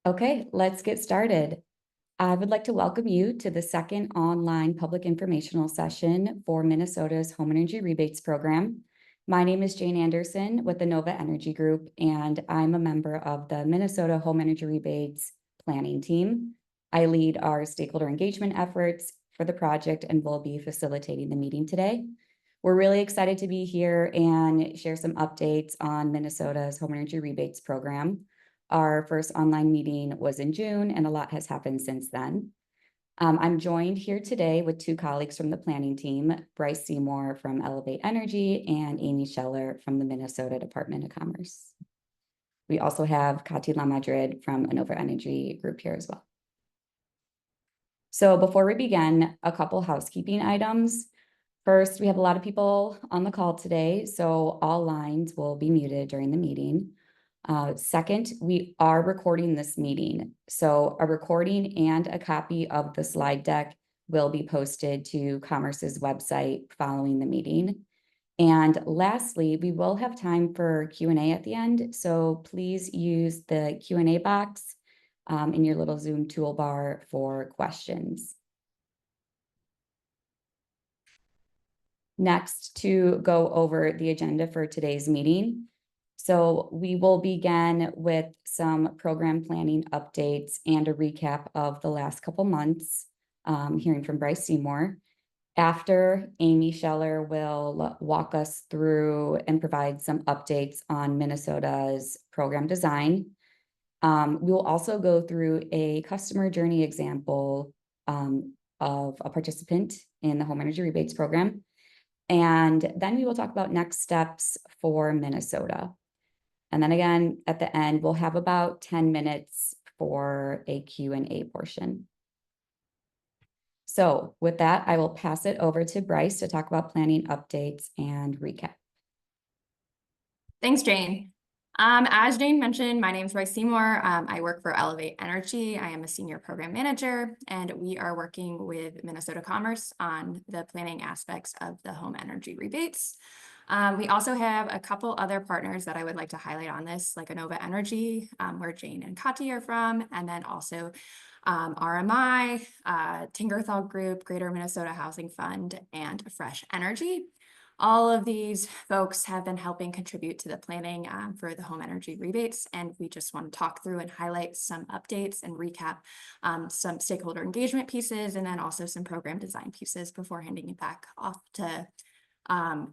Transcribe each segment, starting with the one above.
Okay, let's get started. I would like to welcome you to the second online public informational session for Minnesota's Home Energy Rebates Program. My name is Jane Anderson with the Nova Energy Group, and I'm a member of the Minnesota Home Energy Rebates Planning Team. I lead our stakeholder engagement efforts for the project and will be facilitating the meeting today. We're really excited to be here and share some updates on Minnesota's Home Energy Rebates Program. Our first online meeting was in June, and a lot has happened since then. I'm joined here today with two colleagues from the planning team, Bryce Seymour from Elevate Energy and Amy Scheller from the Minnesota Department of Commerce. We also have Kati Lamadrid from Nova Energy Group here as well. So before we begin, a couple housekeeping items. First, we have a lot of people on the call today, so all lines will be muted during the meeting. Second, we are recording this meeting. So a recording and a copy of the slide deck will be posted to Commerce's website following the meeting. And lastly, we will have time for Q&A at the end. So please use the Q&A box in your little Zoom toolbar for questions. Next, to go over the agenda for today's meeting. So we will begin with some program planning updates and a recap of the last couple months, hearing from Bryce Seymour. After, Amy Scheller will walk us through and provide some updates on Minnesota's program design. We will also go through a customer journey example of a participant in the Home Energy Rebates Program. And then we will talk about next steps for Minnesota. And then again, at the end, we'll have about 10 minutes for a Q&A portion. So with that, I will pass it over to Bryce to talk about planning updates and recap. Thanks, Jane. As Jane mentioned, my name is Bryce Seymour. I work for Elevate Energy. I am a senior program manager, and we are working with Minnesota Commerce on the planning aspects of the home energy rebates. We also have a couple other partners that I would like to highlight on this, like Nova Energy, where Jane and Kati are from, and then also RMI, Categorical Group, Greater Minnesota Housing Fund, and Fresh Energy. All of these folks have been helping contribute to the planning for the home energy rebates, and we just want to talk through and highlight some updates and recap some stakeholder engagement pieces, and then also some program design pieces before handing it back off to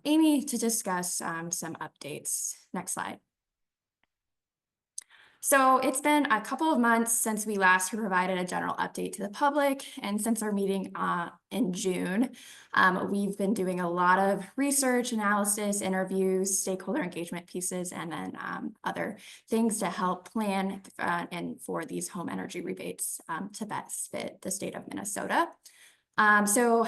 Amy to discuss some updates. Next slide. So it's been a couple of months since we last provided a general update to the public, and since our meeting in June, we've been doing a lot of research, analysis, interviews, stakeholder engagement pieces, and then other things to help plan and for these home energy rebates to best fit the state of Minnesota. So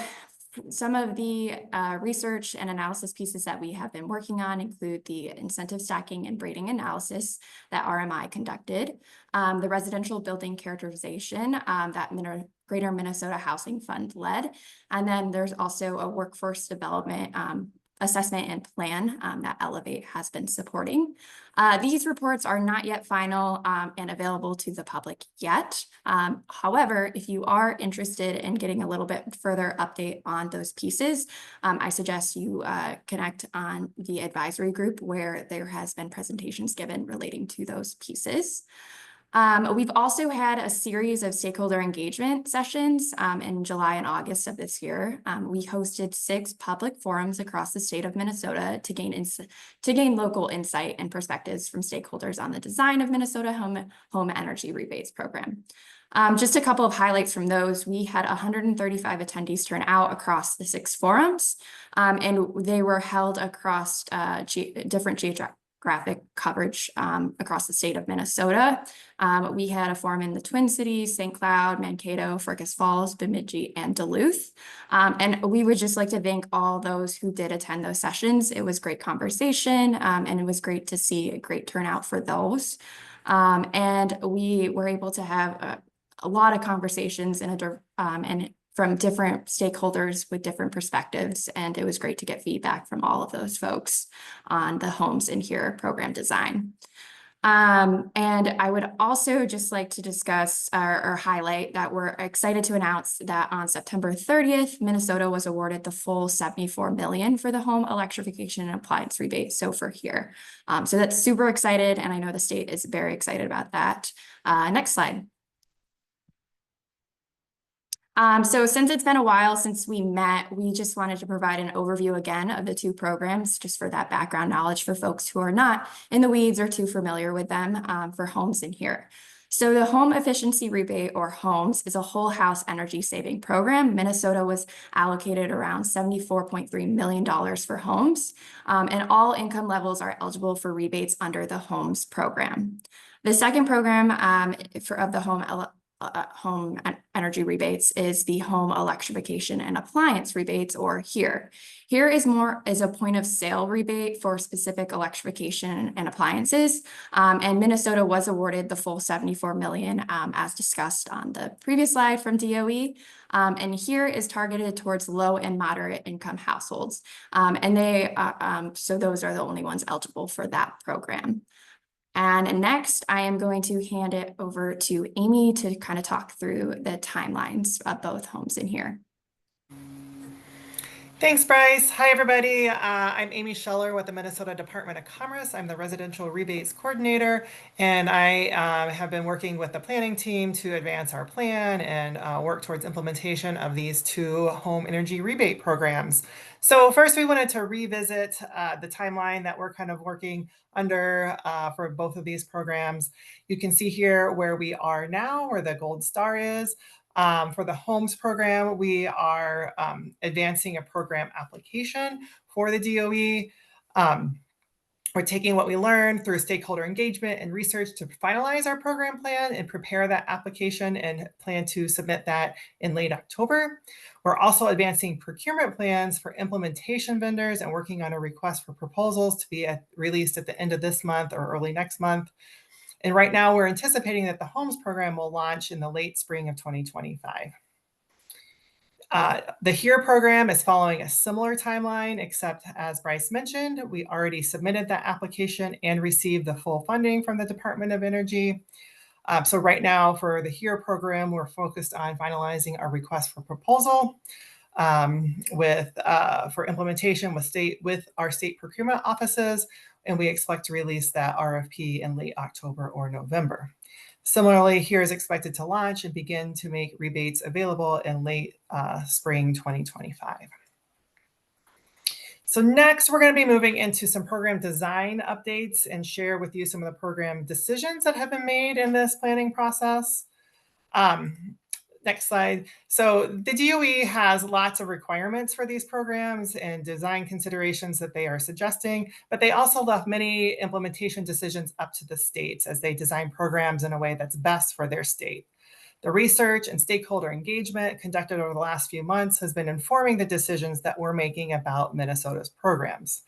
some of the research and analysis pieces that we have been working on include the incentive stacking and braiding analysis that RMI conducted, the residential building characterization that Greater Minnesota Housing Fund led, and then there's also a workforce development assessment and plan that Elevate has been supporting. These reports are not yet final and available to the public yet. However, if you are interested in getting a little bit further update on those pieces, I suggest you connect on the advisory group where there has been presentations given relating to those pieces. We've also had a series of stakeholder engagement sessions in July and August of this year. We hosted 6 public forums across the state of Minnesota to gain local insight and perspectives from stakeholders on the design of Minnesota Home Energy Rebates Program. Just a couple of highlights from those. We had 135 attendees turn out across the 6 forums, and they were held across different geographic coverage across the state of Minnesota. We had a forum in the Twin Cities, St. Cloud, Mankato, Fergus Falls, Bemidji, and Duluth. And we would just like to thank all those who did attend those sessions. It was great conversation, and it was great to see a great turnout for those. And we were able to have a lot of conversations and from different stakeholders with different perspectives. And it was great to get feedback from all of those folks on the Homes in Here program design. And I would also just like to discuss or highlight that we're excited to announce that on September 30th, Minnesota was awarded the full 74 million for the home electrification and appliance rebate. So for here, so that's super excited. And I know the state is very excited about that. Next slide. So since it's been a while since we met, we just wanted to provide an overview again of the two programs, just for that background knowledge for folks who are not in the weeds or too familiar with them, for homes in here. So the Home Efficiency Rebate, or HOMES, is a whole house energy saving program. Minnesota was allocated around $74.3 million for homes, and all income levels are eligible for rebates under the HOMES program. The second program of the home energy rebates is the home electrification and appliance rebates, or HERE. HERE is a point of sale rebate for specific electrification and appliances. And Minnesota was awarded the full 74 million, as discussed on the previous slide from DOE. And HERE is targeted towards low and moderate income households. So those are the only ones eligible for that program. And next, I am going to hand it over to Amy to kind of talk through the timelines of both homes in here. Thanks, Bryce. Hi, everybody. I'm Amy Scheller with the Minnesota Department of Commerce. I'm the Residential Rebates Coordinator, and I have been working with the planning team to advance our plan and work towards implementation of these two home energy rebate programs. So first, we wanted to revisit the timeline that we're kind of working under for both of these programs. You can see here where we are now, where the gold star is. For the HOMES program, we are advancing a program application for the DOE. We're taking what we learned through stakeholder engagement and research to finalize our program plan and prepare that application, and plan to submit that in late October. We're also advancing procurement plans for implementation vendors and working on a request for proposals to be released at the end of this month or early next month. And right now, we're anticipating that the HOMES program will launch in the late spring of 2025. The HERE program is following a similar timeline, except as Bryce mentioned, we already submitted that application and received the full funding from the Department of Energy. So right now for the HERE program, we're focused on finalizing our request for proposal for implementation with our state procurement offices, and we expect to release that RFP in late October or November. Similarly, HERE is expected to launch and begin to make rebates available in late spring 2025. So next, we're going to be moving into some program design updates and share with you some of the program decisions that have been made in this planning process. Next slide. So the DOE has lots of requirements for these programs and design considerations that they are suggesting, but they also left many implementation decisions up to the states as they design programs in a way that's best for their state. The research and stakeholder engagement conducted over the last few months has been informing the decisions that we're making about Minnesota's programs.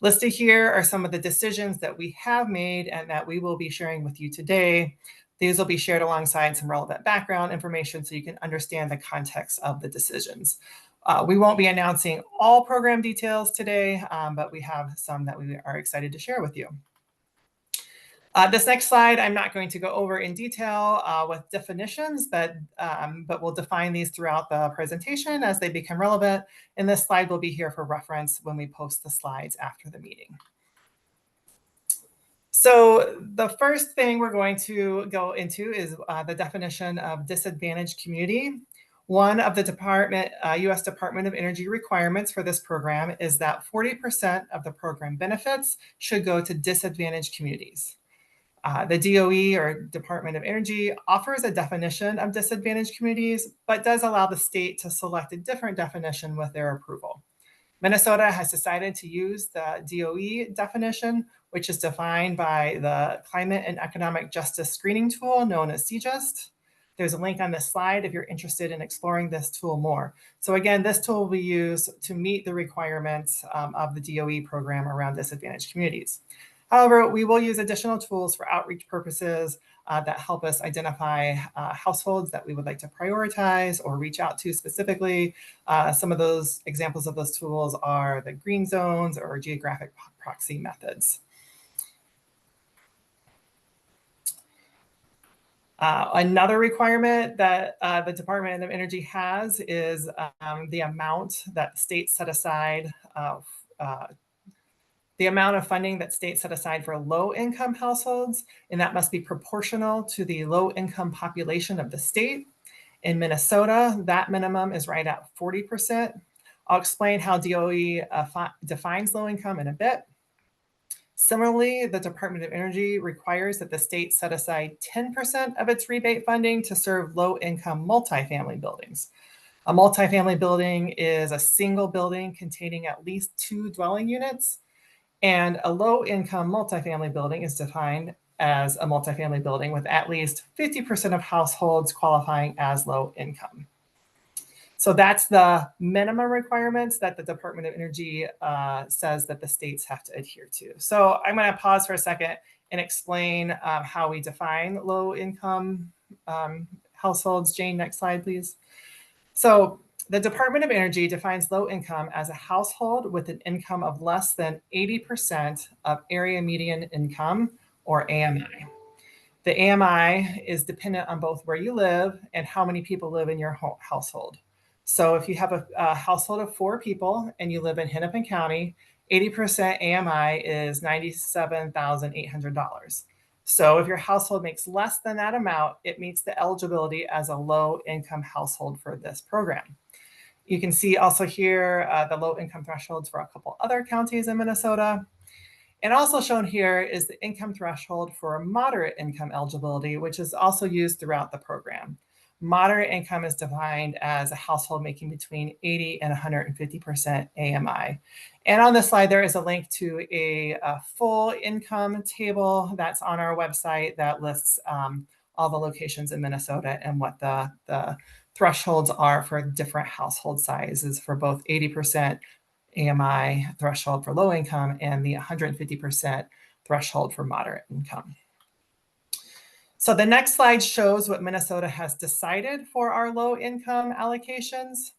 Listed here are some of the decisions that we have made and that we will be sharing with you today. These will be shared alongside some relevant background information so you can understand the context of the decisions. We won't be announcing all program details today, but we have some that we are excited to share with you. This next slide, I'm not going to go over in detail with definitions, but we'll define these throughout the presentation as they become relevant. And this slide will be here for reference when we post the slides after the meeting. So the first thing we're going to go into is the definition of disadvantaged community. One of the U.S. Department of Energy requirements for this program is that 40% of the program benefits should go to disadvantaged communities. The DOE, or Department of Energy, offers a definition of disadvantaged communities, but does allow the state to select a different definition with their approval. Minnesota has decided to use the DOE definition, which is defined by the Climate and Economic Justice Screening Tool, known as CJUST. There's a link on this slide if you're interested in exploring this tool more. So again, this tool will be used to meet the requirements of the DOE program around disadvantaged communities. However, we will use additional tools for outreach purposes that help us identify households that we would like to prioritize or reach out to specifically. Some of those examples of those tools are the green zones or geographic proxy methods. Another requirement that the Department of Energy has is the amount that states set aside the amount of funding that states set aside for low-income households, and that must be proportional to the low-income population of the state. In Minnesota, that minimum is right at 40%. I'll explain how DOE defines low income in a bit. Similarly, the Department of Energy requires that the state set aside 10% of its rebate funding to serve low-income multifamily buildings. A multifamily building is a single building containing at least 2 dwelling units, and a low-income multifamily building is defined as a multifamily building with at least 50% of households qualifying as low income. So that's the minimum requirements that the Department of Energy says that the states have to adhere to. So I'm going to pause for a second and explain how we define low income households. Jane, next slide, please. So the Department of Energy defines low income as a household with an income of less than 80% of area median income, or AMI. The AMI is dependent on both where you live and how many people live in your household. So if you have a household of 4 people and you live in Hennepin County, 80% AMI is $97,800. So if your household makes less than that amount, it meets the eligibility as a low-income household for this program. You can see also here the low-income thresholds for a couple other counties in Minnesota. And also shown here is the income threshold for moderate income eligibility, which is also used throughout the program. Moderate income is defined as a household making between 80 and 150% AMI. And on this slide, there is a link to a full income table that's on our website that lists all the locations in Minnesota and what the thresholds are for different household sizes for both 80% AMI threshold for low income and the 150% threshold for moderate income. So the next slide shows what Minnesota has decided for our low income allocations.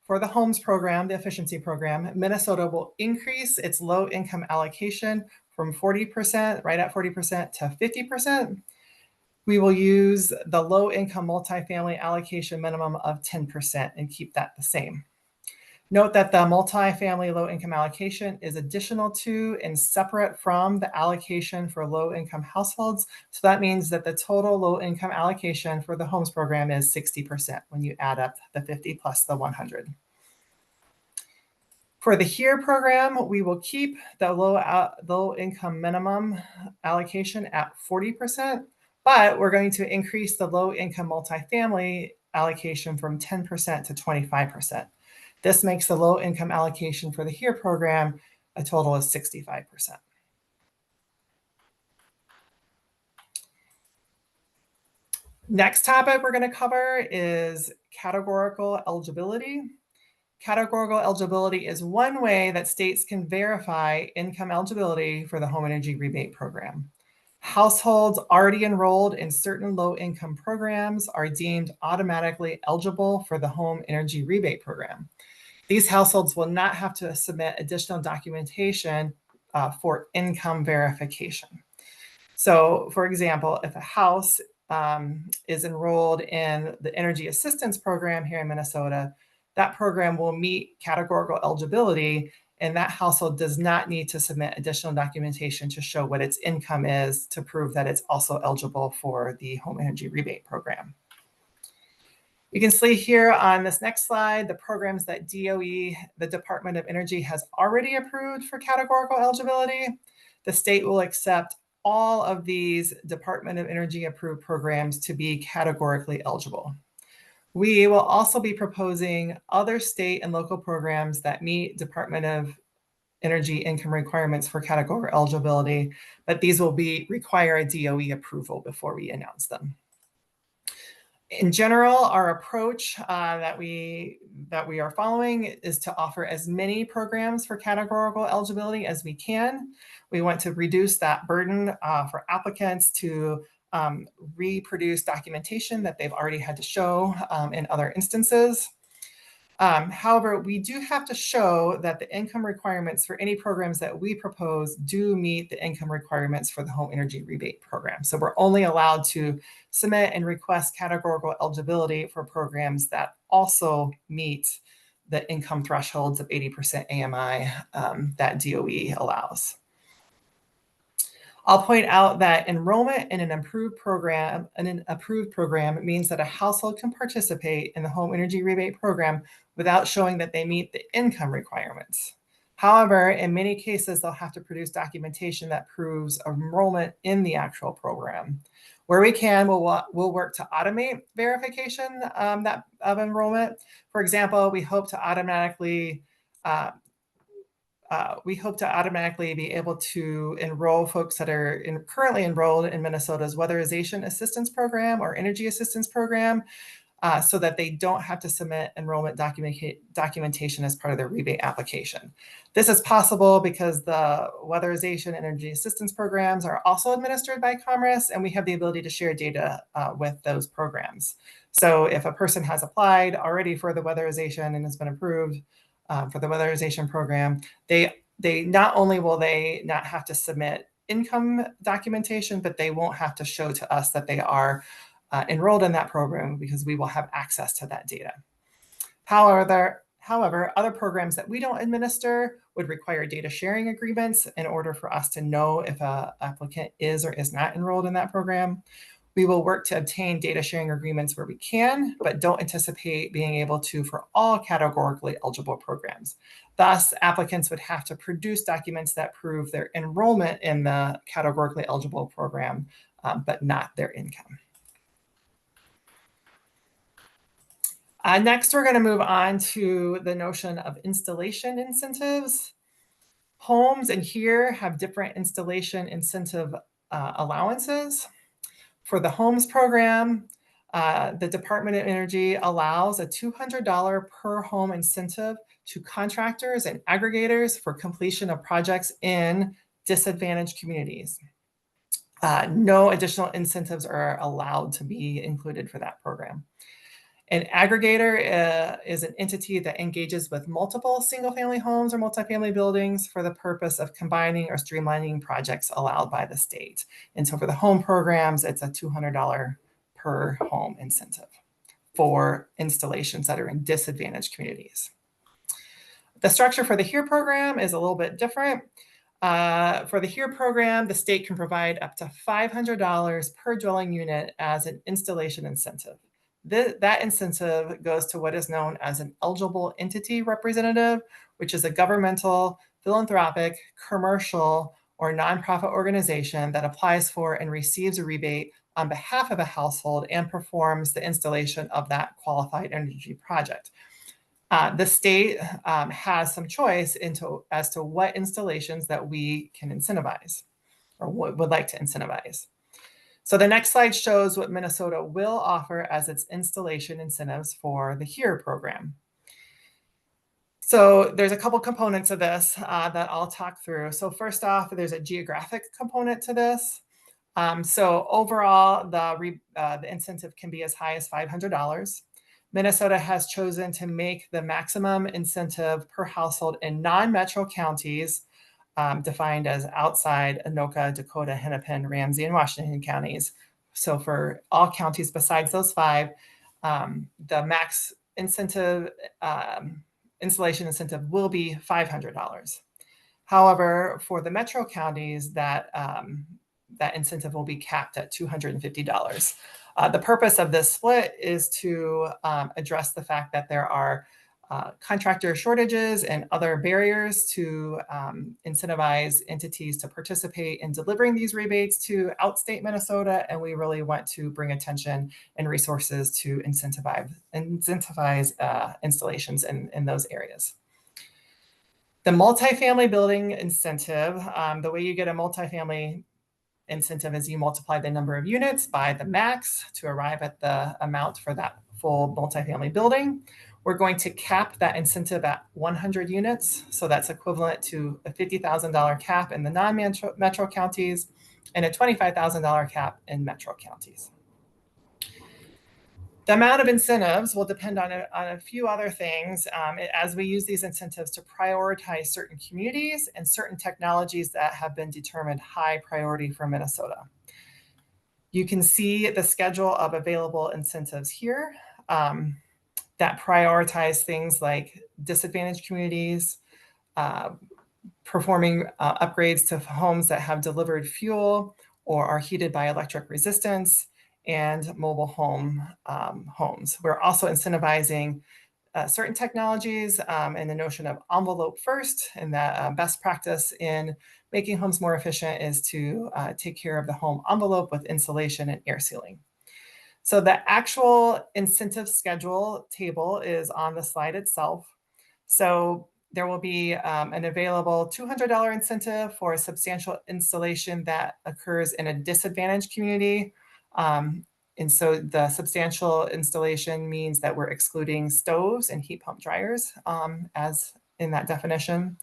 For the homes program, the efficiency program, Minnesota will increase its low income allocation from 40%, right at 40% to 50%. We will use the low income multifamily allocation minimum of 10% and keep that the same. Note that the multifamily low-income allocation is additional to and separate from the allocation for low-income households. So that means that the total low-income allocation for the homes program is 60% when you add up the 50 plus the 100. For the HERE program, we will keep the low-income minimum allocation at 40%, but we're going to increase the low-income multifamily allocation from 10% to 25%. This makes the low income allocation for the HERE program a total of 65%. Next topic we're going to cover is categorical eligibility. Categorical eligibility is one way that states can verify income eligibility for the home energy rebate program. Households already enrolled in certain low income programs are deemed automatically eligible for the home energy rebate program. These households will not have to submit additional documentation for income verification. So, for example, if a house is enrolled in the Energy Assistance Program here in Minnesota, that program will meet categorical eligibility, and that household does not need to submit additional documentation to show what its income is to prove that it's also eligible for the home energy rebate program. You can see here on this next slide the programs that DOE, the Department of Energy, has already approved for categorical eligibility. The state will accept all of these Department of Energy approved programs to be categorically eligible. We will also be proposing other state and local programs that meet Department of Energy income requirements for categorical eligibility, but these will require a DOE approval before we announce them. In general, our approach that we are following is to offer as many programs for categorical eligibility as we can. We want to reduce that burden for applicants to reproduce documentation that they've already had to show in other instances. However, we do have to show that the income requirements for any programs that we propose do meet the income requirements for the home energy rebate program. So we're only allowed to submit and request categorical eligibility for programs that also meet the income thresholds of 80% AMI that DOE allows. I'll point out that enrollment in an approved program means that a household can participate in the home energy rebate program without showing that they meet the income requirements. However, in many cases, they'll have to produce documentation that proves enrollment in the actual program. Where we can, we'll work to automate verification of enrollment. For example, we hope to automatically be able to enroll folks that are currently enrolled in Minnesota's Weatherization Assistance Program or Energy Assistance Program, so that they don't have to submit enrollment documentation as part of their rebate application. This is possible because the Weatherization Energy Assistance Programs are also administered by Commerce, and we have the ability to share data with those programs. So if a person has applied already for the weatherization and has been approved for the weatherization program, they not only will they not have to submit income documentation, but they won't have to show to us that they are enrolled in that program, because we will have access to that data. However, other programs that we don't administer would require data sharing agreements in order for us to know if an applicant is or is not enrolled in that program. We will work to obtain data sharing agreements where we can, but don't anticipate being able to for all categorically eligible programs. Thus, applicants would have to produce documents that prove their enrollment in the categorically eligible program, but not their income. Next, we're going to move on to the notion of installation incentives. Homes in here have different installation incentive allowances. For the homes program, the Department of Energy allows a $200 per home incentive to contractors and aggregators for completion of projects in disadvantaged communities. No additional incentives are allowed to be included for that program. An aggregator is an entity that engages with multiple single-family homes or multifamily buildings for the purpose of combining or streamlining projects allowed by the state. And so for the home programs, it's a $200 per home incentive for installations that are in disadvantaged communities. The structure for the HERE program is a little bit different. For the HERE program, the state can provide up to $500 per dwelling unit as an installation incentive. That incentive goes to what is known as an eligible entity representative, which is a governmental, philanthropic, commercial, or nonprofit organization that applies for and receives a rebate on behalf of a household and performs the installation of that qualified energy project. The state has some choice as to what installations that we can incentivize or would like to incentivize. So the next slide shows what Minnesota will offer as its installation incentives for the HERE program. So there's a couple components of this that I'll talk through. So first off, there's a geographic component to this. So overall, the incentive can be as high as $500. Minnesota has chosen to make the maximum incentive per household in non-metro counties, defined as outside Anoka, Dakota, Hennepin, Ramsey, and Washington counties. So for all counties besides those 5, the max incentive, installation incentive will be $500. However, for the metro counties, that incentive will be capped at $250. The purpose of this split is to address the fact that there are contractor shortages and other barriers to incentivize entities to participate in delivering these rebates to outstate Minnesota, and we really want to bring attention and resources to incentivize installations in those areas. The multifamily building incentive, the way you get a multifamily incentive is you multiply the number of units by the max to arrive at the amount for that full multifamily building. We're going to cap that incentive at 100 units. So that's equivalent to a $50,000 cap in the non-metro counties and a $25,000 cap in metro counties. The amount of incentives will depend on a few other things as we use these incentives to prioritize certain communities and certain technologies that have been determined high priority for Minnesota. You can see the schedule of available incentives here that prioritize things like disadvantaged communities, performing upgrades to homes that have delivered fuel or are heated by electric resistance, and mobile homes. We're also incentivizing certain technologies and the notion of envelope first, and that best practice in making homes more efficient is to take care of the home envelope with insulation and air sealing. So the actual incentive schedule table is on the slide itself. So there will be an available $200 incentive for a substantial installation that occurs in a disadvantaged community. And so the substantial installation means that we're excluding stoves and heat pump dryers as in that definition.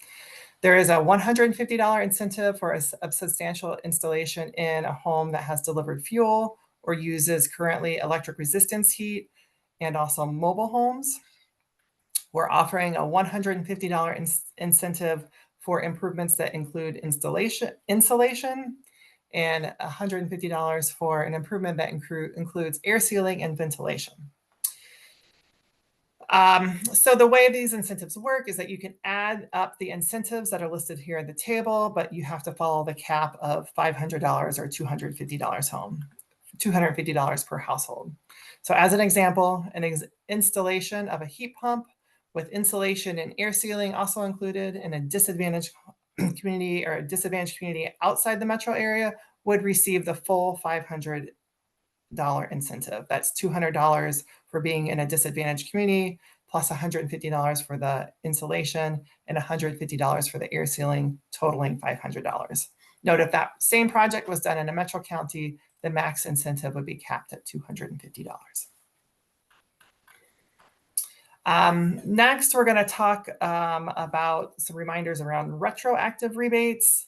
There is a $150 incentive for a substantial installation in a home that has delivered fuel or uses currently electric resistance heat, and also mobile homes. We're offering a $150 incentive for improvements that include insulation, and $150 for an improvement that includes air sealing and ventilation. So the way these incentives work is that you can add up the incentives that are listed here at the table, but you have to follow the cap of $500 or $250 per household. So as an example, an installation of a heat pump with insulation and air sealing also included in a disadvantaged community or a disadvantaged community outside the metro area would receive the full $500 incentive. That's $200 for being in a disadvantaged community, plus $150 for the insulation and $150 for the air sealing, totaling $500. Note, if that same project was done in a metro county, the max incentive would be capped at $250. Next, we're going to talk about some reminders around retroactive rebates.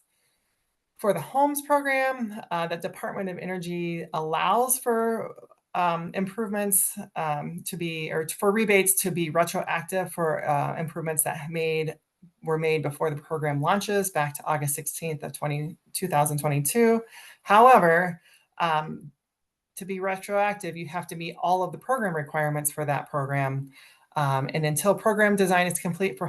For the homes program, the Department of Energy allows for improvements for rebates to be retroactive for improvements that were made before the program launches back to August 16th of 2022. However, to be retroactive, you have to meet all of the program requirements for that program. And until program design is complete for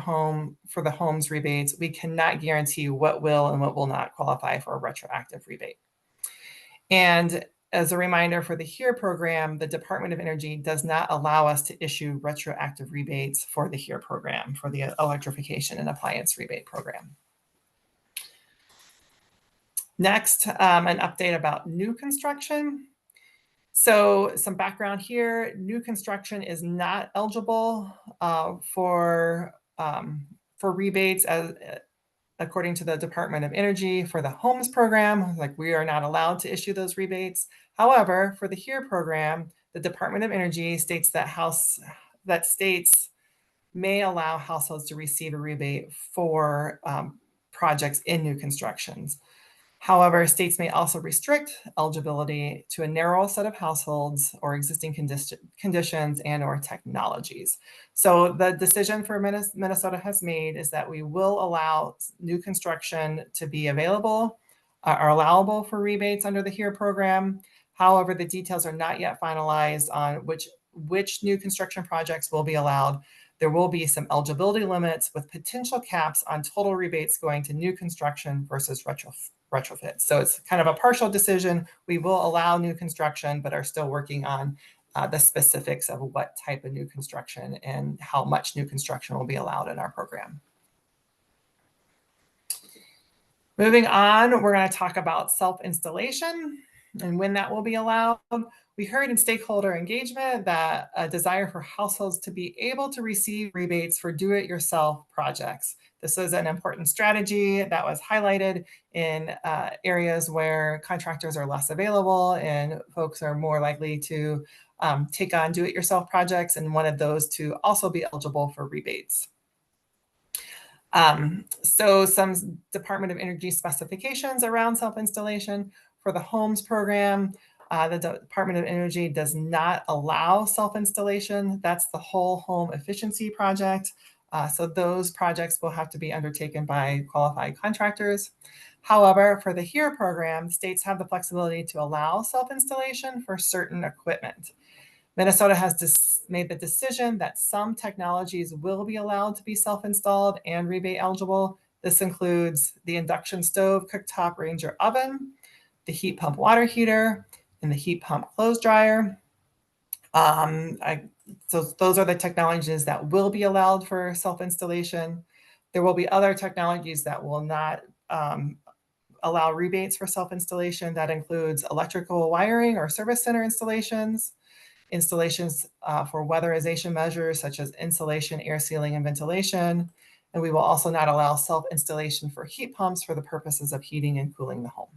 the homes rebates, we cannot guarantee what will and what will not qualify for a retroactive rebate. And as a reminder, for the HERE program, the Department of Energy does not allow us to issue retroactive rebates for the HERE program, for the electrification and appliance rebate program. Next, an update about new construction. So some background here, new construction is not eligible for rebates according to the Department of Energy for the homes program. Like, we are not allowed to issue those rebates. However, for the HERE program, the Department of Energy states that states may allow households to receive a rebate for projects in new constructions. However, states may also restrict eligibility to a narrow set of households or existing conditions and or technologies. So the decision for Minnesota has made is that we will allow new construction to be available or allowable for rebates under the HERE program. However, the details are not yet finalized on which new construction projects will be allowed. There will be some eligibility limits with potential caps on total rebates going to new construction versus retrofit. So it's kind of a partial decision. We will allow new construction, but are still working on the specifics of what type of new construction and how much new construction will be allowed in our program. Moving on, we're going to talk about self-installation and when that will be allowed. We heard in stakeholder engagement that a desire for households to be able to receive rebates for do-it-yourself projects. This is an important strategy that was highlighted in areas where contractors are less available and folks are more likely to take on do-it-yourself projects, and wanted those to also be eligible for rebates. So some Department of Energy specifications around self-installation for the homes program. The Department of Energy does not allow self-installation. That's the whole home efficiency project. So those projects will have to be undertaken by qualified contractors. However, for the HERE program, states have the flexibility to allow self-installation for certain equipment. Minnesota has made the decision that some technologies will be allowed to be self-installed and rebate eligible. This includes the induction stove cooktop Ranger oven, the heat pump water heater, and the heat pump clothes dryer. So those are the technologies that will be allowed for self-installation. There will be other technologies that will not allow rebates for self-installation. That includes electrical wiring or service center installations for weatherization measures such as insulation, air sealing, and ventilation. And we will also not allow self-installation for heat pumps for the purposes of heating and cooling the home.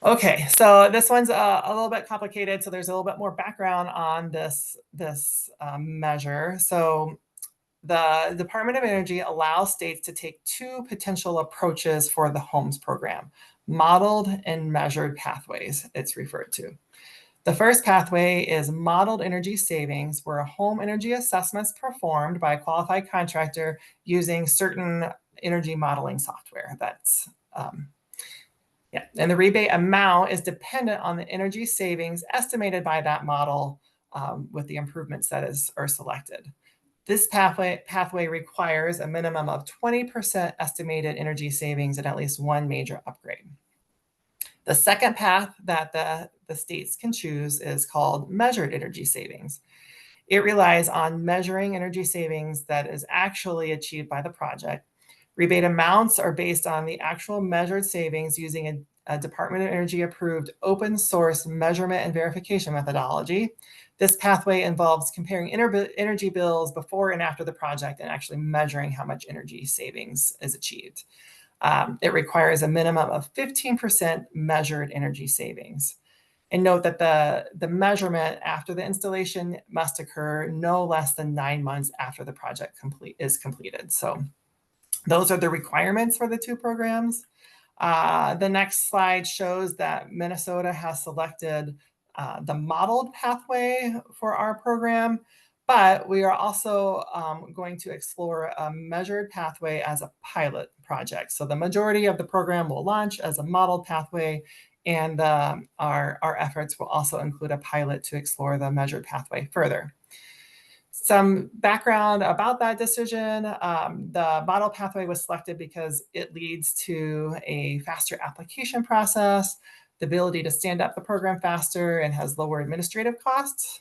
Okay, so this one's a little bit complicated. So there's a little bit more background on this measure. So the Department of Energy allows states to take two potential approaches for the HOMES program: modeled and measured pathways, it's referred to. The first pathway is modeled energy savings, where a home energy assessment is performed by a qualified contractor using certain energy modeling software. And the rebate amount is dependent on the energy savings estimated by that model with the improvements that are selected. This pathway requires a minimum of 20% estimated energy savings and at least one major upgrade. The second path that the states can choose is called measured energy savings. It relies on measuring energy savings that is actually achieved by the project. Rebate amounts are based on the actual measured savings using a Department of Energy approved open source measurement and verification methodology. This pathway involves comparing energy bills before and after the project and actually measuring how much energy savings is achieved. It requires a minimum of 15% measured energy savings. And note that the measurement after the installation must occur no less than 9 months after the project is completed. So those are the requirements for the two programs. The next slide shows that Minnesota has selected the modeled pathway for our program, but we are also going to explore a measured pathway as a pilot project. So the majority of the program will launch as a modeled pathway, and our efforts will also include a pilot to explore the measured pathway further. Some background about that decision: the model pathway was selected because it leads to a faster application process, the ability to stand up the program faster, and has lower administrative costs.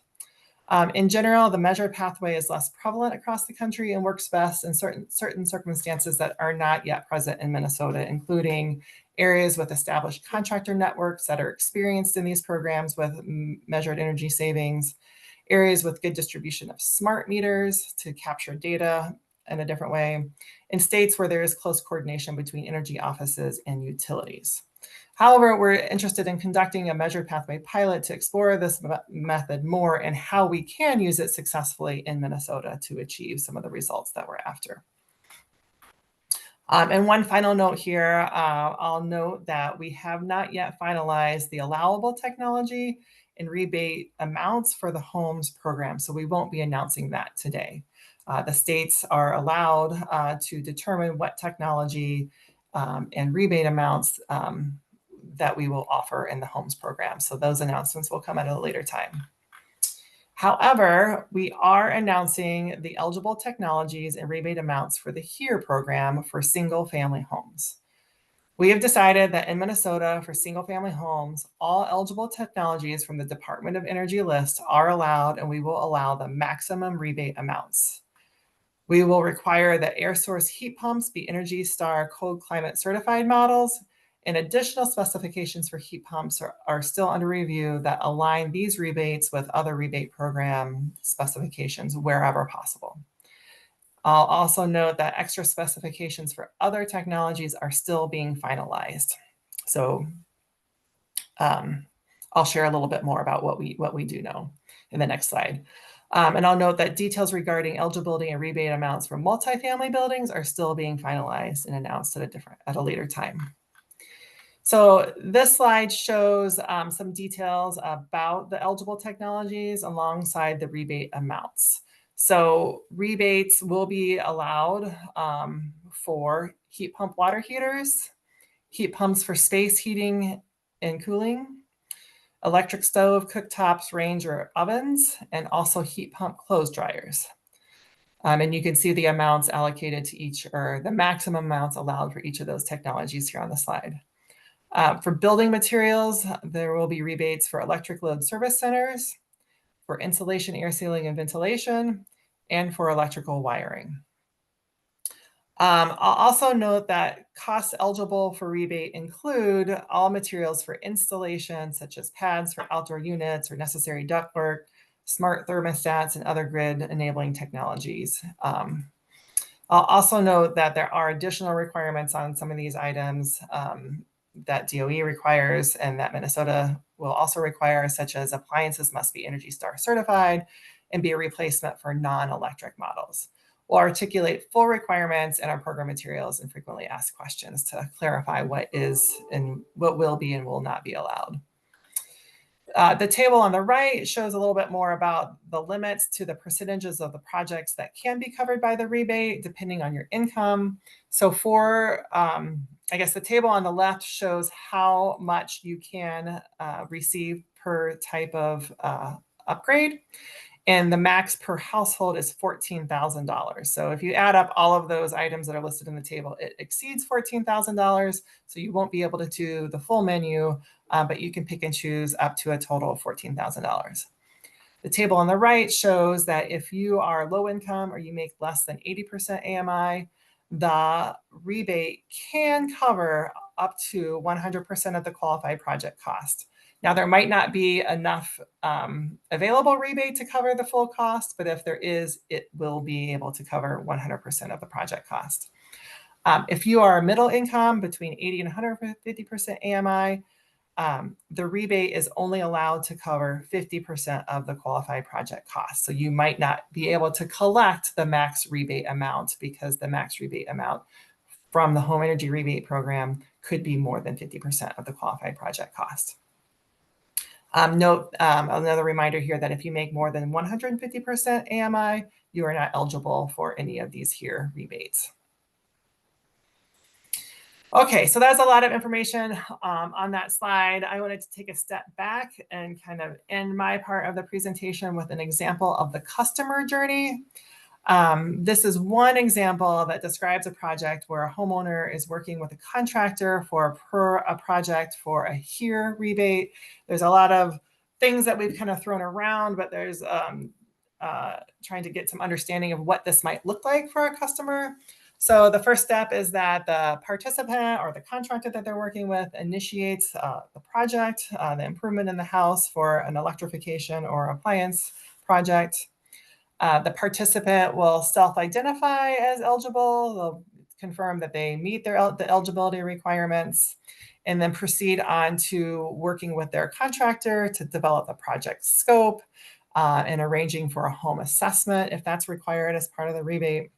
In general, the measured pathway is less prevalent across the country and works best in certain circumstances that are not yet present in Minnesota, including areas with established contractor networks that are experienced in these programs with measured energy savings, areas with good distribution of smart meters to capture data in a different way, and states where there is close coordination between energy offices and utilities. However, we're interested in conducting a measured pathway pilot to explore this method more and how we can use it successfully in Minnesota to achieve some of the results that we're after. And one final note here, I'll note that we have not yet finalized the allowable technology and rebate amounts for the HOMES program, so we won't be announcing that today. The states are allowed to determine what technology and rebate amounts that we will offer in the HOMES program. So those announcements will come at a later time. However, we are announcing the eligible technologies and rebate amounts for the HERE program for single-family homes. We have decided that in Minnesota, for single-family homes, all eligible technologies from the Department of Energy list are allowed, and we will allow the maximum rebate amounts. We will require that air source heat pumps be ENERGY STAR cold climate certified models, and additional specifications for heat pumps are still under review that align these rebates with other rebate program specifications wherever possible. I'll also note that extra specifications for other technologies are still being finalized. So I'll share a little bit more about what we do know in the next slide. And I'll note that details regarding eligibility and rebate amounts for multifamily buildings are still being finalized and announced at a later time. So this slide shows some details about the eligible technologies alongside the rebate amounts. So rebates will be allowed for heat pump water heaters, heat pumps for space heating and cooling, electric stove, cooktops, range or ovens, and also heat pump clothes dryers. And you can see the amounts allocated to each, or the maximum amounts allowed for each of those technologies here on the slide. For building materials, there will be rebates for electric load service centers, for insulation, air sealing, and ventilation, and for electrical wiring. I'll also note that costs eligible for rebate include all materials for installation, such as pads for outdoor units or necessary ductwork, smart thermostats, and other grid enabling technologies. I'll also note that there are additional requirements on some of these items that DOE requires and that Minnesota will also require, such as appliances must be Energy Star certified and be a replacement for non-electric models. We'll articulate full requirements in our program materials and frequently asked questions to clarify what is and what will be and will not be allowed. The table on the right shows a little bit more about the limits to the percentages of the projects that can be covered by the rebate, depending on your income. So for, I guess the table on the left shows how much you can receive per type of upgrade. And the max per household is $14,000. So if you add up all of those items that are listed in the table, it exceeds $14,000. So you won't be able to do the full menu, but you can pick and choose up to a total of $14,000. The table on the right shows that if you are low income or you make less than 80% AMI, the rebate can cover up to 100% of the qualified project cost. Now, there might not be enough available rebate to cover the full cost, but if there is, it will be able to cover 100% of the project cost. If you are middle income between 80 and 150% AMI, the rebate is only allowed to cover 50% of the qualified project cost. So you might not be able to collect the max rebate amount because the max rebate amount from the home energy rebate program could be more than 50% of the qualified project cost. Note another reminder here that if you make more than 150% AMI, you are not eligible for any of these here rebates. Okay, so that's a lot of information on that slide. I wanted to take a step back and kind of end my part of the presentation with an example of the customer journey. This is one example that describes a project where a homeowner is working with a contractor for a project for a HERE rebate. There's a lot of things that we've kind of thrown around, but there's trying to get some understanding of what this might look like for a customer. So the first step is that the participant or the contractor that they're working with initiates the project, the improvement in the house for an electrification or appliance project. The participant will self-identify as eligible. They'll confirm that they meet the eligibility requirements and then proceed on to working with their contractor to develop the project scope and arranging for a home assessment if that's required as part of the rebate.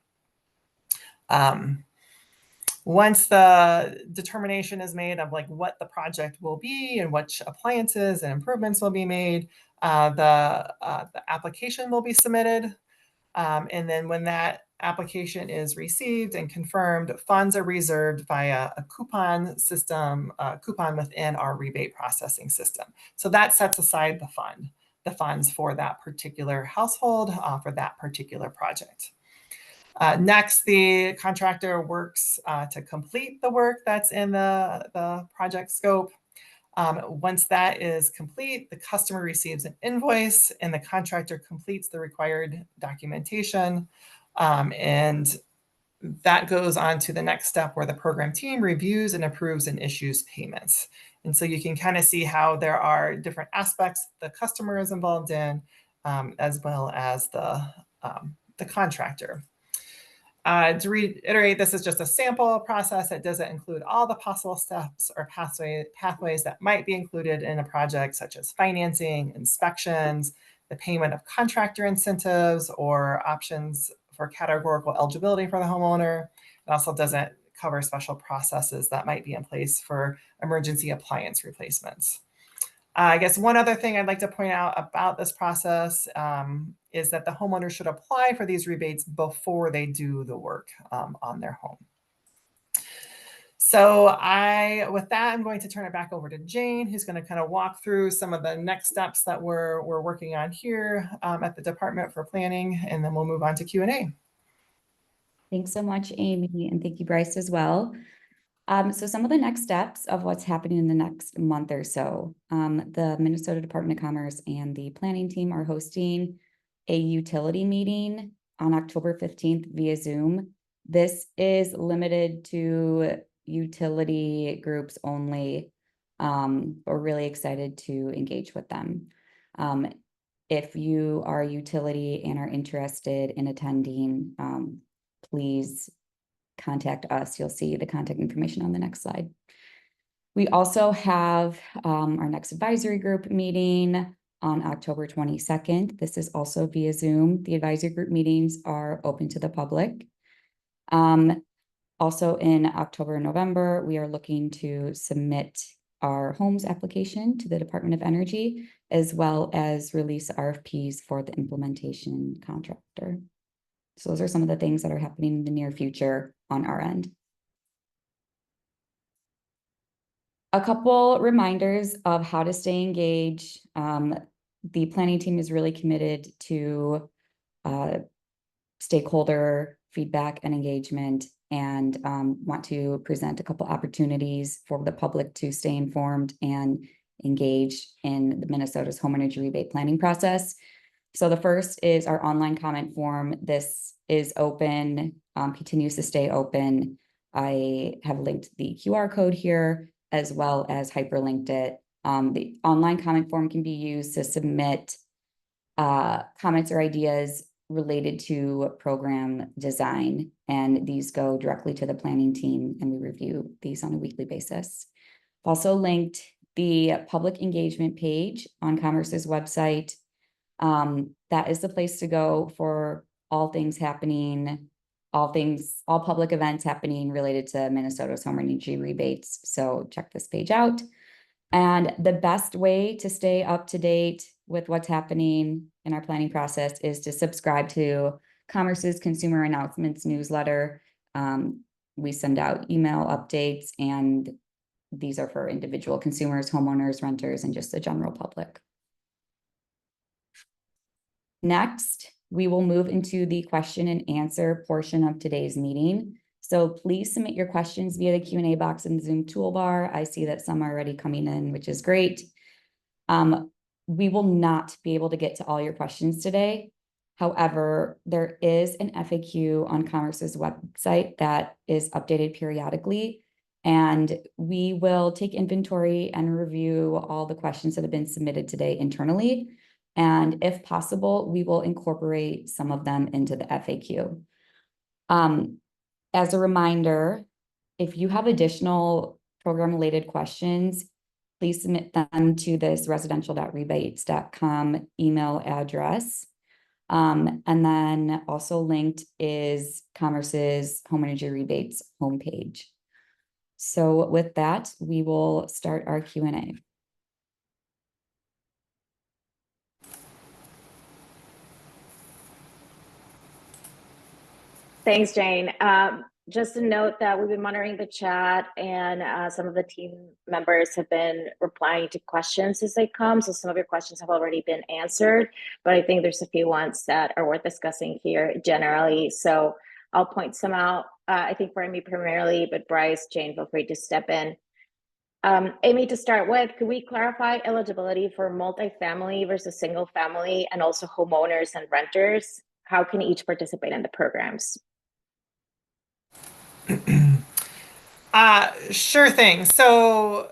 Once the determination is made of like what the project will be and which appliances and improvements will be made, the application will be submitted. And then when that application is received and confirmed, funds are reserved via a coupon system, coupon within our rebate processing system. So that sets aside the funds for that particular household for that particular project. Next, the contractor works to complete the work that's in the project scope. Once that is complete, the customer receives an invoice and the contractor completes the required documentation. And that goes on to the next step where the program team reviews and approves and issues payments. And so you can kind of see how there are different aspects the customer is involved in, as well as the contractor. To reiterate, this is just a sample process. It doesn't include all the possible steps or pathways that might be included in a project, such as financing, inspections, the payment of contractor incentives, or options for categorical eligibility for the homeowner. It also doesn't cover special processes that might be in place for emergency appliance replacements. I guess one other thing I'd like to point out about this process is that the homeowner should apply for these rebates before they do the work on their home. So with that, I'm going to turn it back over to Jane, who's going to kind of walk through some of the next steps that we're working on here at the Department for Planning, and then we'll move on to Q&A. Thanks so much, Amy, and thank you, Bryce, as well. So some of the next steps of what's happening in the next month or so, the Minnesota Department of Commerce and the planning team are hosting a utility meeting on October 15th via Zoom. This is limited to utility groups only. We're really excited to engage with them. If you are a utility and are interested in attending, please contact us. You'll see the contact information on the next slide. We also have our next advisory group meeting on October 22nd. This is also via Zoom. The advisory group meetings are open to the public. Also in October and November, we are looking to submit our homes application to the Department of Energy, as well as release RFPs for the implementation contractor. So those are some of the things that are happening in the near future on our end. A couple reminders of how to stay engaged. The planning team is really committed to stakeholder feedback and engagement, and want to present a couple opportunities for the public to stay informed and engaged in the Minnesota's home energy rebate planning process. So the first is our online comment form. This is open, continues to stay open. I have linked the QR code here, as well as hyperlinked it. The online comment form can be used to submit comments or ideas related to program design, and these go directly to the planning team, and we review these on a weekly basis. Also linked the public engagement page on Commerce's website. That is the place to go for all things happening, all public events happening related to Minnesota's home energy rebates. So check this page out. And the best way to stay up to date with what's happening in our planning process is to subscribe to Commerce's Consumer Announcements newsletter. We send out email updates, and these are for individual consumers, homeowners, renters, and just the general public. Next, we will move into the question and answer portion of today's meeting. So please submit your questions via the Q&A box in the Zoom toolbar. I see that some are already coming in, which is great. We will not be able to get to all your questions today. However, there is an FAQ on Commerce's website that is updated periodically, and we will take inventory and review all the questions that have been submitted today internally. And if possible, we will incorporate some of them into the FAQ. As a reminder, if you have additional program-related questions, please submit them to this residential.rebates.com email address. And then also linked is Commerce's home energy rebates homepage. So with that, we will start our Q&A. Thanks, Jane. Just to note that we've been monitoring the chat, and some of the team members have been replying to questions as they come. So some of your questions have already been answered, but I think there's a few ones that are worth discussing here generally. So I'll point some out, I think for Amy primarily, but Bryce, Jane, feel free to step in. Amy, to start with, could we clarify eligibility for multifamily versus single family, and also homeowners and renters? How can each participate in the programs? Sure thing. So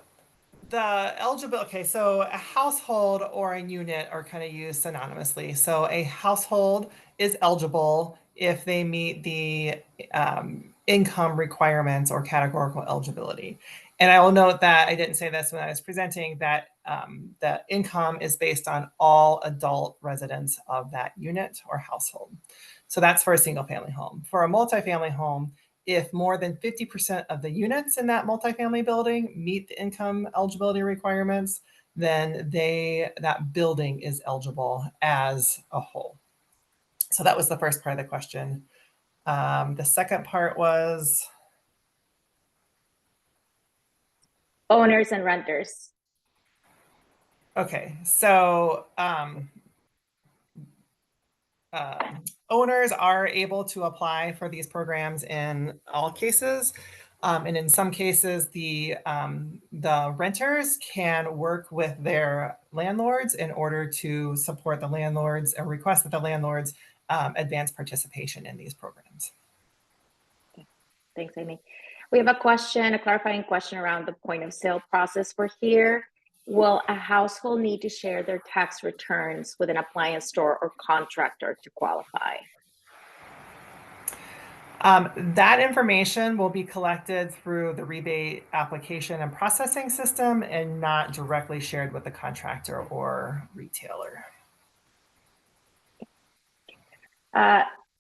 the eligibility, okay, so a household or a unit are kind of used synonymously. So a household is eligible if they meet the income requirements or categorical eligibility. And I will note that I didn't say this when I was presenting, that the income is based on all adult residents of that unit or household. So that's for a single family home. For a multifamily home, if more than 50% of the units in that multifamily building meet the income eligibility requirements, then that building is eligible as a whole. So that was the first part of the question. The second part was owners and renters. okay. So owners are able to apply for these programs in all cases. And in some cases, the renters can work with their landlords in order to support the landlords and request that the landlords advance participation in these programs. Okay. Thanks, Amy. We have a clarifying question around the point of sale process for here. Will a household need to share their tax returns with an appliance store or contractor to qualify? That information will be collected through the rebate application and processing system and not directly shared with the contractor or retailer.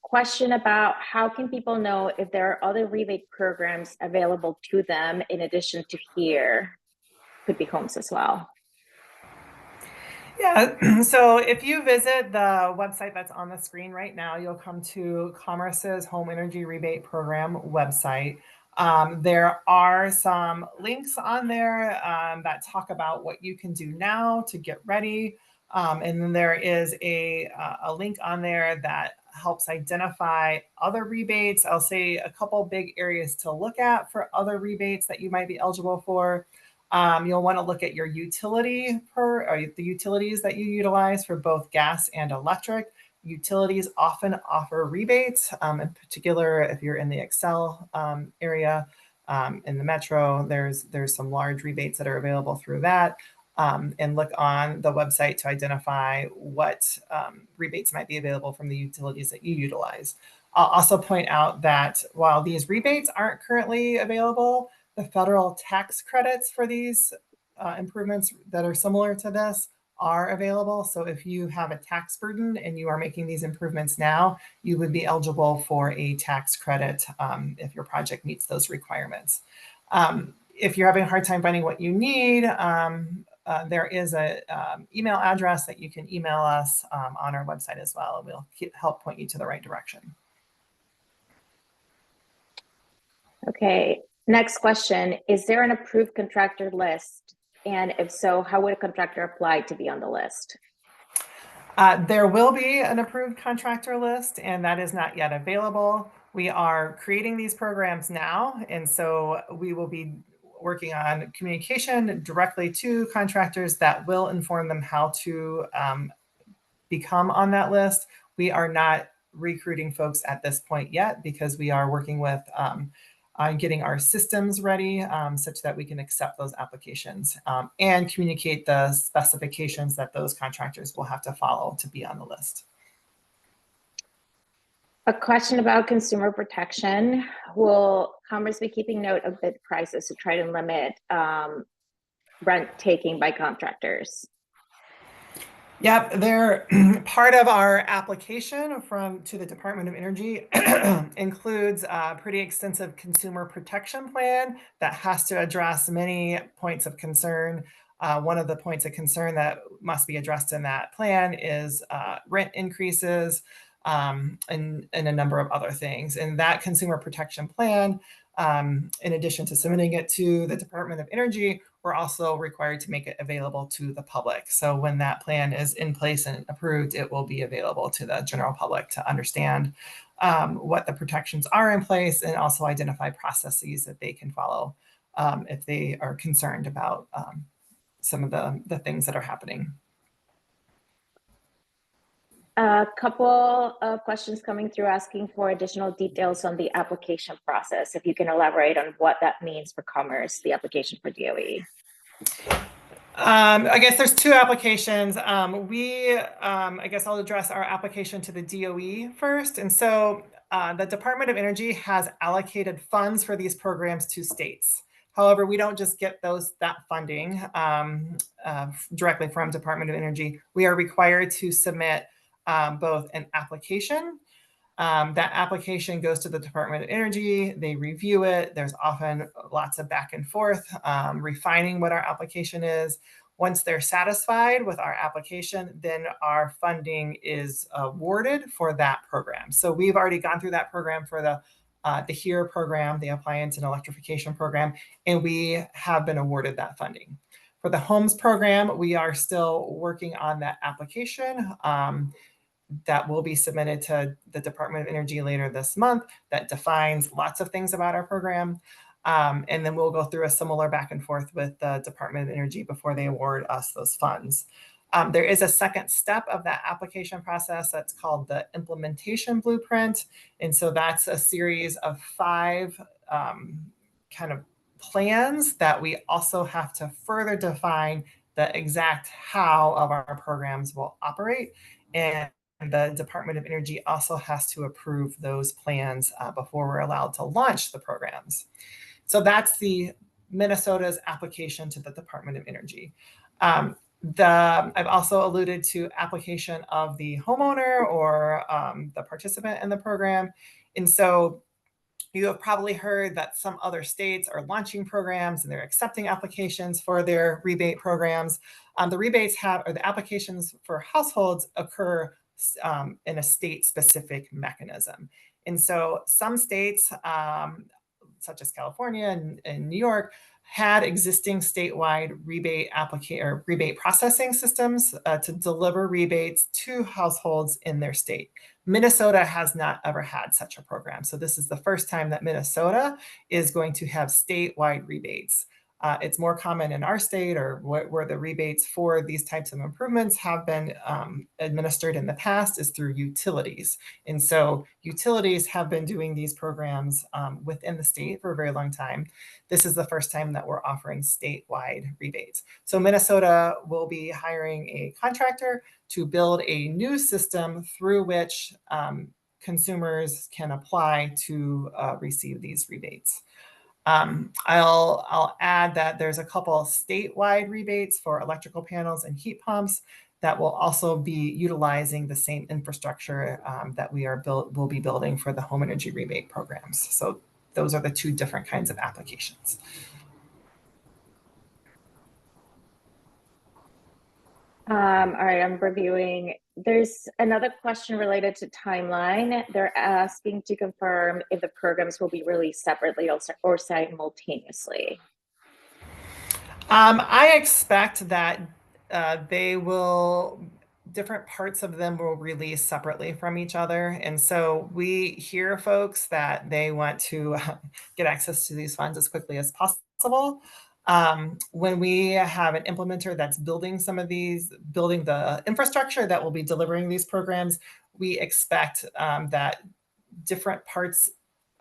Question about how can people know if there are other rebate programs available to them in addition to here? Could be homes as well. Yeah, so if you visit the website that's on the screen right now, you'll come to Commerce's Home Energy Rebate Program website. There are some links on there that talk about what you can do now to get ready. And then there is a link on there that helps identify other rebates. I'll say a couple big areas to look at for other rebates that you might be eligible for. You'll want to look at your utility the utilities that you utilize for both gas and electric. Utilities often offer rebates, in particular if you're in the Excel area in the metro. There's some large rebates that are available through that. And look on the website to identify what rebates might be available from the utilities that you utilize. I'll also point out that while these rebates aren't currently available, the federal tax credits for these improvements that are similar to this are available. So if you have a tax burden and you are making these improvements now, you would be eligible for a tax credit if your project meets those requirements. If you're having a hard time finding what you need, there is an email address that you can email us on our website as well, and we'll help point you to the right direction. Okay, next question. Is there an approved contractor list? And if so, how would a contractor apply to be on the list? There will be an approved contractor list, and that is not yet available. We are creating these programs now, and so we will be working on communication directly to contractors that will inform them how to become on that list. We are not recruiting folks at this point yet because we are working with on getting our systems ready such that we can accept those applications and communicate the specifications that those contractors will have to follow to be on the list. A question about consumer protection. Will Commerce be keeping note of bid prices to try to limit rent taking by contractors? Yep, they're part of our application to the Department of Energy includes a pretty extensive consumer protection plan that has to address many points of concern. One of the points of concern that must be addressed in that plan is rent increases and a number of other things. And that consumer protection plan, in addition to submitting it to the Department of Energy, we're also required to make it available to the public. So when that plan is in place and approved, it will be available to the general public to understand what the protections are in place and also identify processes that they can follow if they are concerned about some of the things that are happening. A couple of questions coming through asking for additional details on the application process. If you can elaborate on what that means for Commerce, the application for DOE. I guess there's two applications. I guess I'll address our application to the DOE first. And so the Department of Energy has allocated funds for these programs to states. However, we don't just get that funding directly from Department of Energy. We are required to submit both an application That application goes to the Department of Energy. They review it. There's often lots of back and forth, refining what our application is. Once they're satisfied with our application, then our funding is awarded for that program. So we've already gone through that program for the HERE program, the Appliance and Electrification Program, and we have been awarded that funding. For the homes program, we are still working on that application. That will be submitted to the Department of Energy later this month that defines lots of things about our program. And then we'll go through a similar back and forth with the Department of Energy before they award us those funds. There is a second step of that application process that's called the implementation blueprint. And so that's a series of 5 kind of plans that we also have to further define the exact how of our programs will operate. And the Department of Energy also has to approve those plans before we're allowed to launch the programs. So that's the Minnesota's application to the Department of Energy. I've also alluded to application of the homeowner or the participant in the program. And so you have probably heard that some other states are launching programs and they're accepting applications for their rebate programs. The rebates or the applications for households occur in a state-specific mechanism. And so some states, such as California and New York, had existing statewide rebate processing systems to deliver rebates to households in their state. Minnesota has not ever had such a program. So this is the first time that Minnesota is going to have statewide rebates. It's more common in our state, or where the rebates for these types of improvements have been administered in the past, is through utilities. And so utilities have been doing these programs within the state for a very long time. This is the first time that we're offering statewide rebates. So Minnesota will be hiring a contractor to build a new system through which consumers can apply to receive these rebates. I'll add that there's a couple statewide rebates for electrical panels and heat pumps that will also be utilizing the same infrastructure that will be building for the home energy rebate programs. So those are the 2 different kinds of applications. All right, I'm reviewing. There's another question related to timeline. They're asking to confirm if the programs will be released separately or simultaneously. I expect that different parts of them will release separately from each other. And so we hear folks that they want to get access to these funds as quickly as possible. When we have an implementer that's building building the infrastructure that will be delivering these programs, we expect that different parts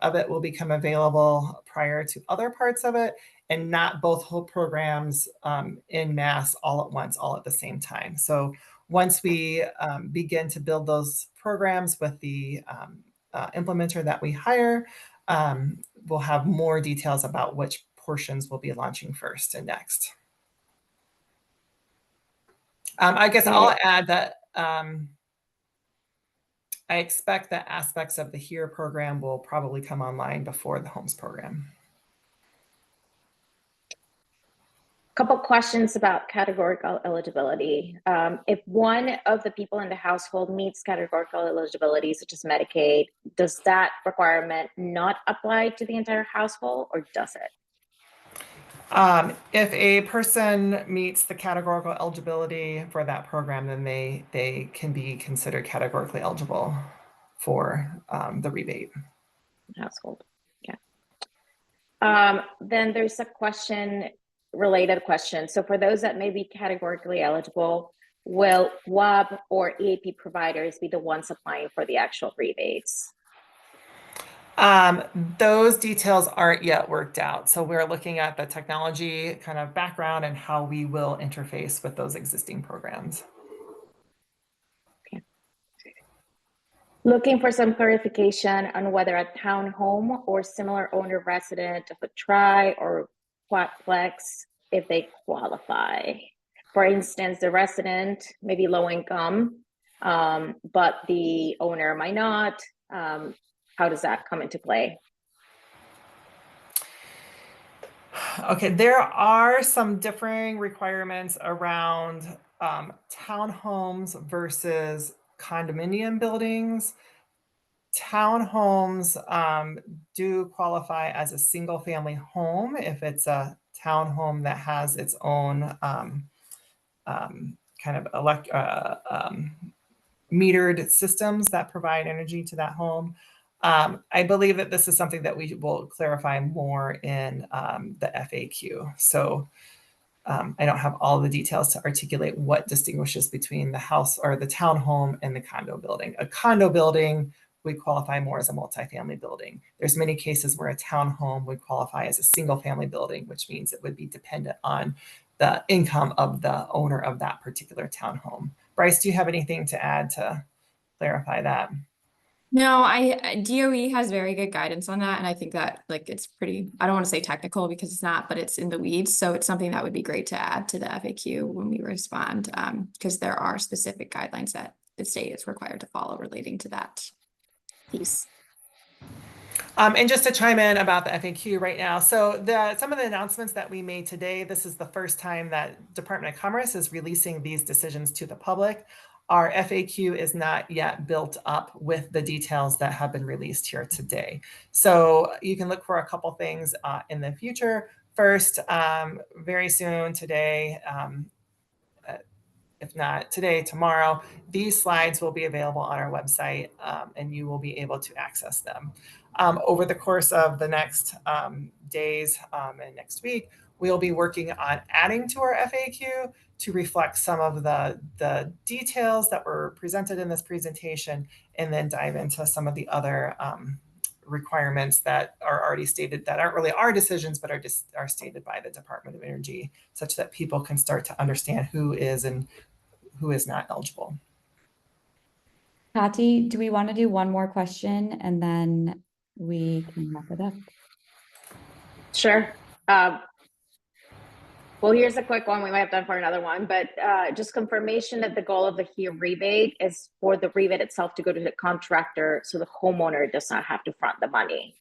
of it will become available prior to other parts of it, and not both whole programs in mass all at once, all at the same time. So once we begin to build those programs with the implementer that we hire, we'll have more details about which portions will be launching first and next. I guess I'll add that I expect that aspects of the HERE program will probably come online before the homes program. Couple questions about categorical eligibility. If one of the people in the household meets categorical eligibility, such as Medicaid, does that requirement not apply to the entire household, or does it? If a person meets the categorical eligibility for that program, then they can be considered categorically eligible for the rebate. Household, yeah. Then there's a related question. So for those that may be categorically eligible, will WAB or EAP providers be the ones applying for the actual rebates? Those details aren't yet worked out. So we're looking at the technology kind of background and how we will interface with those existing programs. Okay. Looking for some clarification on whether a townhome or similar owner resident of a tri or quadplex, if they qualify. For instance, the resident may be low income, but the owner might not. how does that come into play? Okay, there are some differing requirements around townhomes versus condominium buildings. Townhomes do qualify as a single family home if it's a townhome that has its own kind of metered systems that provide energy to that home. I believe that this is something that we will clarify more in the FAQ. So I don't have all the details to articulate what distinguishes between the house or the townhome and the condo building. A condo building would qualify more as a multifamily building. There's many cases where a townhome would qualify as a single family building, which means it would be dependent on the income of the owner of that particular townhome. Bryce, do you have anything to add to clarify that? No, DOE has very good guidance on that, and I think that like it's pretty, I don't want to say technical because it's not, but it's in the weeds, so it's something that would be great to add to the FAQ when we respond, because there are specific guidelines that the state is required to follow relating to that piece. And just to chime in about the FAQ right now, so some of the announcements that we made today, this is the first time that Department of Commerce is releasing these decisions to the public. Our FAQ is not yet built up with the details that have been released here today. So you can look for a couple things in the future. First, very soon today, if not today, tomorrow, these slides will be available on our website and you will be able to access them. Over the course of the next days and next week, we'll be working on adding to our FAQ to reflect some of the details that were presented in this presentation, and then dive into some of the other requirements that are already stated that aren't really our decisions, but are stated by the Department of Energy, such that people can start to understand who is and who is not eligible. Tati, do we want to do one more question and then we can wrap it up? Sure. Well, here's a quick one. We might have time for another one, but just confirmation that the goal of the HERE rebate is for the rebate itself to go to the contractor, so the homeowner does not have to front the money.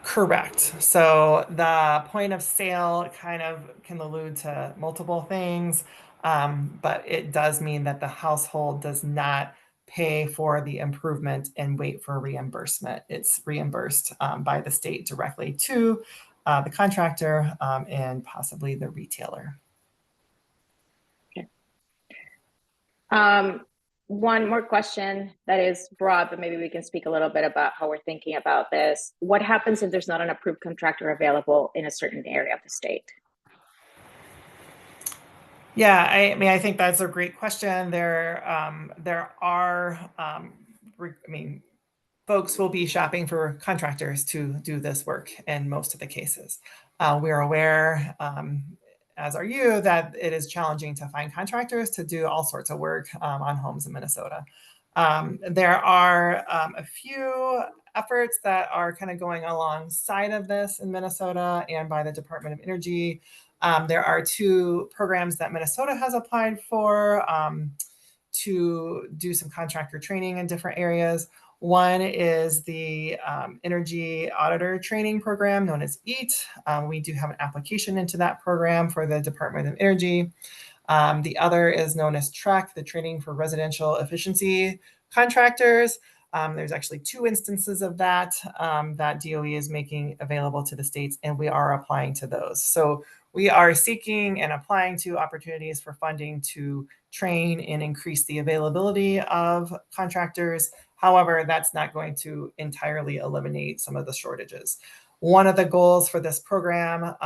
Correct. So the point of sale kind of can allude to multiple things, but it does mean that the household does not pay for the improvement and wait for reimbursement. It's reimbursed by the state directly to the contractor and possibly the retailer. Okay. One more question that is broad, but maybe we can speak a little bit about how we're thinking about this. What happens if there's not an approved contractor available in a certain area of the state? Yeah, I mean, I think that's a great question. There are, folks will be shopping for contractors to do this work in most of the cases. We're aware, as are you, that it is challenging to find contractors to do all sorts of work on homes in Minnesota. There are a few efforts that are kind of going alongside of this in Minnesota and by the Department of Energy. There are two programs that Minnesota has applied for to do some contractor training in different areas. One is the Energy Auditor Training Program known as EAT. We do have an application into that program for the Department of Energy. The other is known as TREC, the Training for Residential Efficiency Contractors. There's actually two instances of that that DOE is making available to the states, and we are applying to those. So we are seeking and applying to opportunities for funding to train and increase the availability of contractors. However, that's not going to entirely eliminate some of the shortages. One of the goals for this program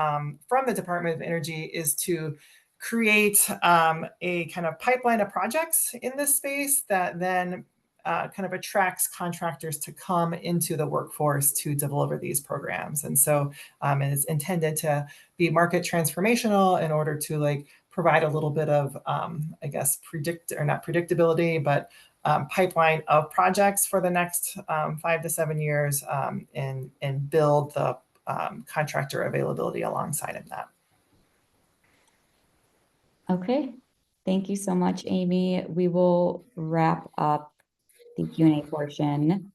from the Department of Energy is to create a kind of pipeline of projects in this space that then kind of attracts contractors to come into the workforce to deliver these programs. And so it is intended to be market transformational in order to provide a little bit of, I guess, not predictability, but pipeline of projects for the next 5 to 7 years and build the contractor availability alongside of that. Okay. Thank you so much, Amy. We will wrap up the Q&A portion.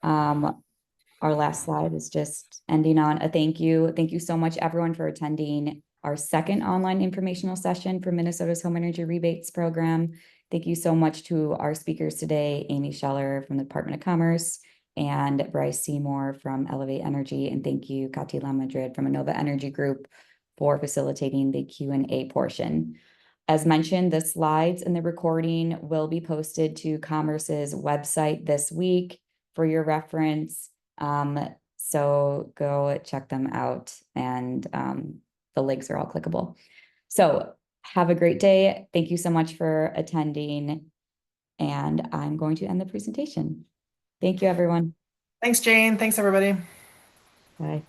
Our last slide is just ending on a thank you. Thank you so much, everyone, for attending our second online informational session for Minnesota's Home Energy Rebates program. Thank you so much to our speakers today, Amy Scheller from the Department of Commerce and Bryce Seymour from Elevate Energy. And thank you, Katila Madrid from Innova Energy Group for facilitating the Q&A portion. As mentioned, the slides and the recording will be posted to Commerce's website this week for your reference. So go check them out, and the links are all clickable. So have a great day. Thank you so much for attending, and I'm going to end the presentation. Thank you, everyone. Thanks, Jane. Thanks, everybody. Bye.